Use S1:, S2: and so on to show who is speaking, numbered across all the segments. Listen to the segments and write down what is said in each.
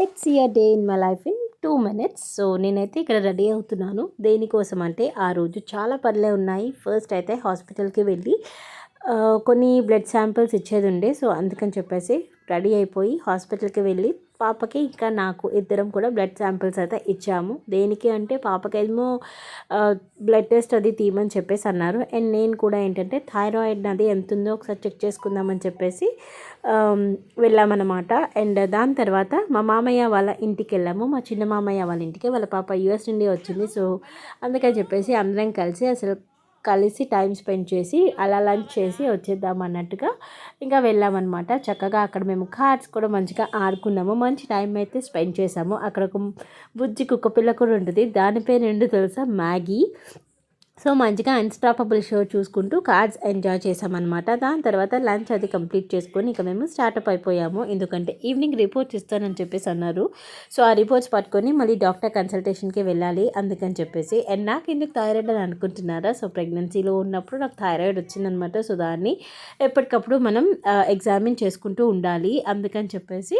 S1: It's your day in my life in 2 minutes. So నేనైతే ఇక్కడ ready అవుతున్నాను. దేనికోసం అంటే ఆ రోజు చాలా పనులే ఉన్నాయి. ఫస్ట్ అయితే హాస్పిటల్కి వెళ్ళి కొన్ని బ్లడ్ శాంపిల్స్ ఇచ్చేది ఉండే. సో అందుకని చెప్పేసి రెడీ అయిపోయి హాస్పిటల్కి వెళ్ళి పాపకి ఇంకా నాకు ఇద్దరం కూడా బ్లడ్ శాంపిల్స్ అయితే ఇచ్చాము. దేనికి అంటే పాపకేమో బ్లడ్ టెస్ట్ అది తీయమని చెప్పేసి అన్నారు. అండ్ నేను కూడా ఏంటంటే థైరాయిడ్ అది ఎంత ఉందో ఒకసారి చెక్ చేసుకుందామని చెప్పేసి వెళ్ళామన్నమాట. అండ్ దాని తర్వాత మా మామయ్య వాళ్ళ ఇంటికి వెళ్ళాము. మా చిన్న మామయ్య వాళ్ళ ఇంటికి వాళ్ళ పాప యూఎస్ నుండి వచ్చింది. సో అందుకని చెప్పేసి అందరం కలిసి టైం స్పెండ్ చేసి అలా లంచ్ చేసి వచ్చేద్దాం అన్నట్టుగా ఇంకా వెళ్ళామన్నమాట. చక్కగా అక్కడ మేము కార్డ్స్ కూడా మంచిగా ఆడుకున్నాము. మంచి టైం అయితే స్పెండ్ చేసాము. అక్కడ ఒక బుజ్జి కుక్క పిల్ల కూడా ఉంటుంది. దాని పేరు ఏంటో తెలుసా, మ్యాగీ. సో మంచిగా అన్స్టాపబుల్ షో చూసుకుంటూ కార్డ్స్ ఎంజాయ్ చేసామన్నమాట. దాని తర్వాత లంచ్ అది కంప్లీట్ చేసుకొని ఇక మేము స్టార్టప్ అయిపోయాము. ఎందుకంటే ఈవినింగ్ రిపోర్ట్స్ ఇస్తానని చెప్పేసి అన్నారు. సో ఆ రిపోర్ట్స్ పట్టుకొని మళ్ళీ డాక్టర్ కన్సల్టేషన్కి వెళ్ళాలి అందుకని చెప్పేసి. అండ్ నాకు ఎందుకు థైరాయిడ్ అని అనుకుంటున్నారా, సో ప్రెగ్నెన్సీలో ఉన్నప్పుడు నాకు థైరాయిడ్ వచ్చిందనమాట. సో దాన్ని ఎప్పటికప్పుడు మనం ఎగ్జామిన్ చేసుకుంటూ ఉండాలి. అందుకని చెప్పేసి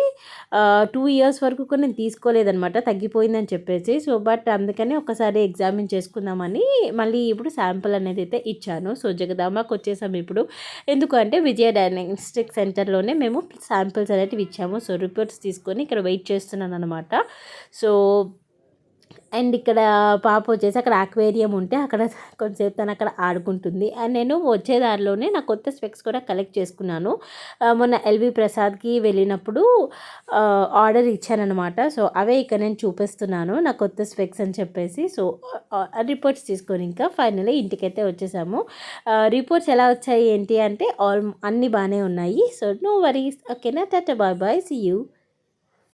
S1: 2 years వరకు కూడా నేను తీసుకోలేదనమాట, తగ్గిపోయిందని చెప్పేసి. సో బట్ అందుకని ఒకసారి ఎగ్జామిన్ చేసుకుందామని మళ్ళీ ఇప్పుడు శాంపుల్ అనేది అయితే ఇచ్చాను. సో జగదాంబకి వచ్చేసాము ఇప్పుడు. ఎందుకంటే విజయ డయాగ్నోస్టిక్ సెంటర్లోనే మేము శాంపిల్స్ అనేవి ఇచ్చాము. సో రిపోర్ట్స్ తీసుకొని ఇక్కడ వెయిట్ చేస్తున్నాను అనమాట. సో అండ్ ఇక్కడ పాప వచ్చేసి అక్కడ అక్వేరియం ఉంటే అక్కడ కొంచెంసేపు తను అక్కడ ఆడుకుంటుంది. అండ్ నేను వచ్చే దారిలోనే నా కొత్త స్పెక్స్ కూడా కలెక్ట్ చేసుకున్నాను. మొన్న ఎల్వి ప్రసాద్కి వెళ్ళినప్పుడు ఆర్డర్ ఇచ్చానమాట. సో అవే ఇక్కడ నేను చూపిస్తున్నాను, నా కొత్త స్పెక్స్ అని చెప్పేసి. సో రిపోర్ట్స్ తీసుకొని ఇంకా ఫైనల్లీ ఇంటికైతే వచ్చేసాము. రిపోర్ట్స్ ఎలా వచ్చాయి ఏంటి అంటే అన్నీ బాగానే ఉన్నాయి. So no worries. ఓకేనా, tata bye bye, see you.